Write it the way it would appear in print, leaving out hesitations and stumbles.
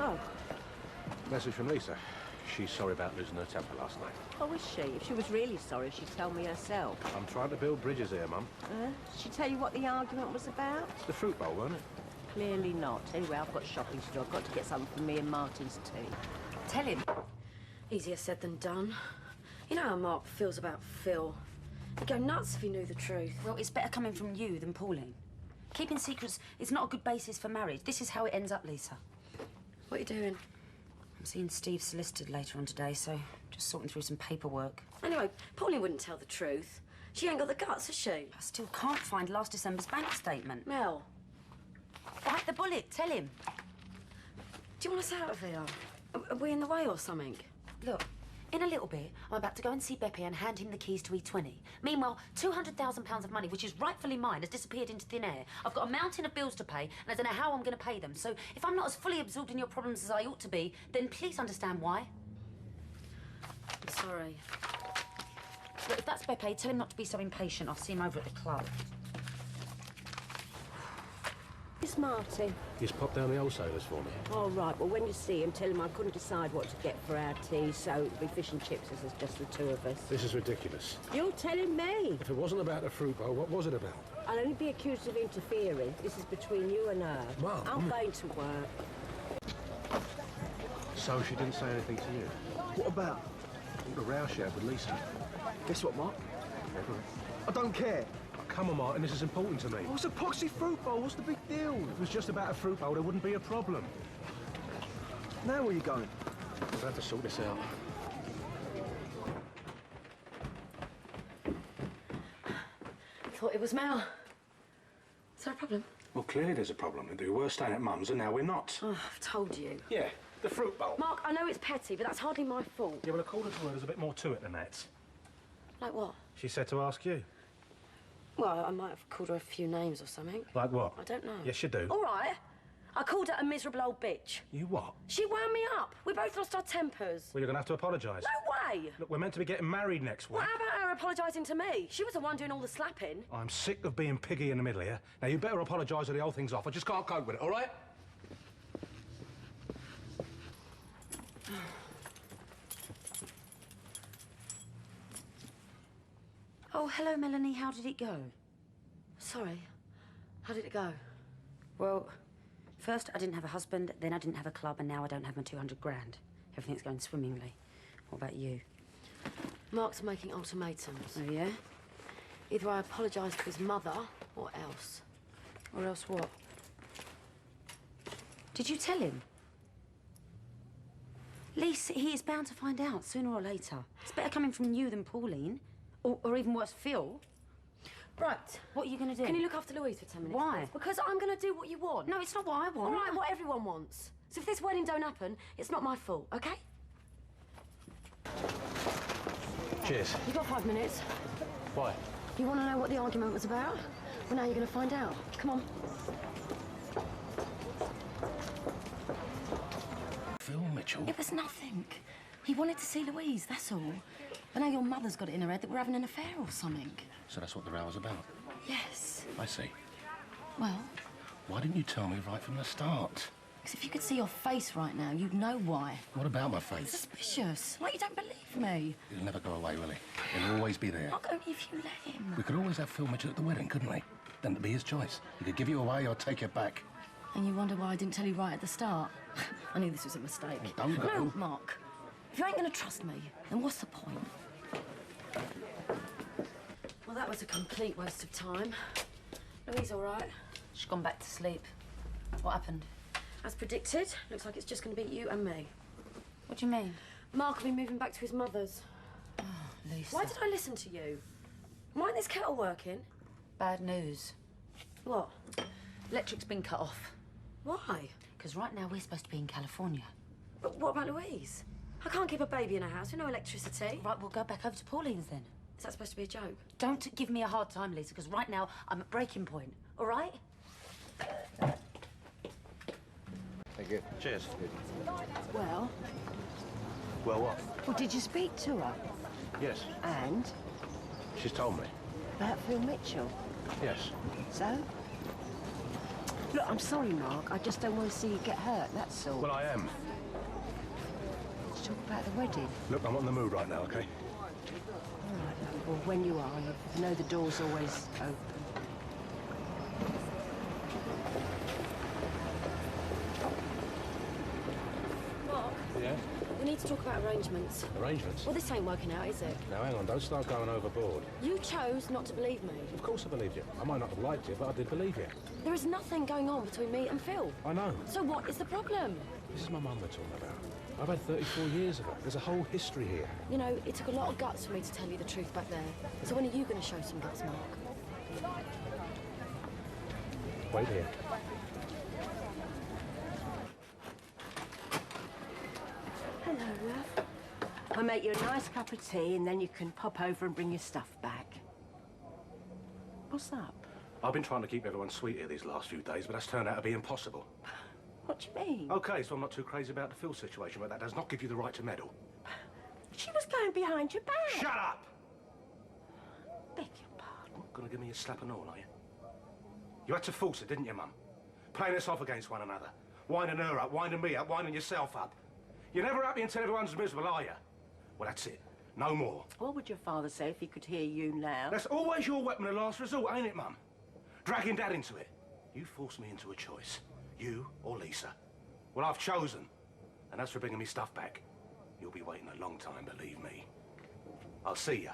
Oh. Message from Lisa. She's sorry about losing her temper last night. Oh, is she? If she was really sorry, she'd tell me herself. I'm trying to build bridges here, Mum. Did she tell you what the argument was about? It's the fruit bowl, weren't it? Clearly not. Anyway, I've got shopping to do. I've got to get something for me and Martin's tea. Tell him. Easier said than done. You know how Mark feels about Phil. He'd go nuts if he knew the truth. Well, it's better coming from you than Pauline. Keeping secrets is not a good basis for marriage. This is how it ends up, Lisa. What are you doing? I'm seeing Steve solicited later on today, so just sorting through some paperwork. Anyway, Pauline wouldn't tell the truth. She ain't got the guts, has she? I still can't find last December's bank statement. Mel. Bite the bullet, tell him. Do you want us out of here? Are we in the way or something? Look, in a little bit, I'm about to go and see Beppe and hand him the keys to E20. Meanwhile, £200,000 of money, which is rightfully mine, has disappeared into thin air. I've got a mountain of bills to pay, and I don't know how I'm going to pay them. So if I'm not as fully absorbed in your problems as I ought to be, then please understand why. I'm sorry. Look, if that's Beppe, tell him not to be so impatient. I'll see him over at the club. It's Martin. He's popped down the wholesalers for me. All right, well, when you see him, tell him I couldn't decide what to get for our tea, so it'll be fish and chips as it's just the two of us. This is ridiculous. You're telling me. If it wasn't about the fruit bowl, what was it about? I'll only be accused of interfering. This is between you and her. Mum. I'm going to work. So she didn't say anything to you? What about? The row she had with Lisa. Guess what, Mark? Yeah, go on. I don't care. Come on, Martin, this is important to me. Oh, it's a poxy fruit bowl. What's the big deal? If it was just about a fruit bowl, there wouldn't be a problem. Now where are you going? We'll have to sort this out. Thought it was Mel. Is there a problem? Well, clearly there's a problem. We were staying at Mum's and now we're not. Oh, I've told you. Yeah, the fruit bowl. Mark, I know it's petty, but that's hardly my fault. Yeah, well, according to her, there's a bit more to it than that. Like what? She said to ask you. Well, I might have called her a few names or something. Like what? I don't know. Yes, you do. All right. I called her a miserable old bitch. You what? She wound me up. We both lost our tempers. Well, you're going to have to apologise. No way! Look, we're meant to be getting married next week. Well, how about her apologising to me? She was the one doing all the slapping. I'm sick of being piggy in the middle here. Now, you better apologise or the whole thing's off. I just can't cope with it, all right? Oh, hello, Melanie. How did it go? Sorry. How did it go? Well, first I didn't have a husband, then I didn't have a club, and now I don't have my 200 grand. Everything's going swimmingly. What about you? Mark's making ultimatums. Oh, yeah? Either I apologise to his mother, or else. Or else what? Did you tell him? Lisa, he is bound to find out, sooner or later. It's better coming from you than Pauline. Or even worse, Phil. Right. What are you going to do? Can you look after Louise for 10 minutes? Why? Please? Because I'm going to do what you want. No, it's not what I want. All right, what everyone wants. So if this wedding don't happen, it's not my fault, OK? Cheers. You've got 5 minutes. Why? You want to know what the argument was about? Well, now you're going to find out. Come on. Phil Mitchell? It was nothing. He wanted to see Louise, that's all. I know your mother's got it in her head that we're having an affair or something. So that's what the row was about? Yes. I see. Well? Why didn't you tell me right from the start? Because if you could see your face right now, you'd know why. What about my face? Suspicious. Like you don't believe me. He'll never go away, will he? He'll always be there. Not only if you let him. We could always have Phil Mitchell at the wedding, couldn't we? Then it'd be his choice. He could give you away or take you back. And you wonder why I didn't tell you right at the start? I knew this was a mistake. Well, don't go. No, Mark. If you ain't going to trust me, then what's the point? Well, that was a complete waste of time. Louise all right? She's gone back to sleep. What happened? As predicted, looks like it's just going to be you and me. What do you mean? Mark will be moving back to his mother's. Oh, Lisa. Why did I listen to you? Why isn't this kettle working? Bad news. What? Electric's been cut off. Why? Because right now we're supposed to be in California. But what about Louise? I can't keep a baby in a house with no electricity. Right, we'll go back over to Pauline's then. Is that supposed to be a joke? Don't give me a hard time, Lisa, because right now I'm at breaking point, all right? Thank you. Cheers. Well? Well, what? Well, did you speak to her? Yes. And? She's told me. About Phil Mitchell? Yes. So? Look, I'm sorry, Mark. I just don't want to see you get hurt, that's all. Well, I am. Let's talk about the wedding. Look, I'm not in the mood right now, okay? All right, love. Well, when you are, you know the door's always open. Mark, Yeah? we need to talk about arrangements. Arrangements? Well, this ain't working out, is it? Now, hang on, don't start going overboard. You chose not to believe me. Of course I believed you. I might not have liked you, but I did believe you. There is nothing going on between me and Phil. I know. So what is the problem? This is my mum we're talking about. I've had 34 years of her. There's a whole history here. You know, it took a lot of guts for me to tell you the truth back there. So when are you going to show some guts, Mark? Wait here. Hello, love. I'll make you a nice cup of tea and then you can pop over and bring your stuff back. What's up? I've been trying to keep everyone sweet here these last few days, but that's turned out to be impossible. What do you mean? Okay, so I'm not too crazy about the Phil situation, but that does not give you the right to meddle. She was going behind your back. Shut up! Beg your pardon. Gonna give me a slap and all, are you? You had to force it, didn't you, Mum? Playing us off against one another. Winding her up, winding me up, winding yourself up. You're never happy until everyone's miserable, are you? Well, that's it. No more. What would your father say if he could hear you now? That's always your weapon of last resort, ain't it, Mum? Dragging Dad into it. You forced me into a choice. You or Lisa. Well, I've chosen. And as for bringing me stuff back, you'll be waiting a long time, believe me. I'll see ya.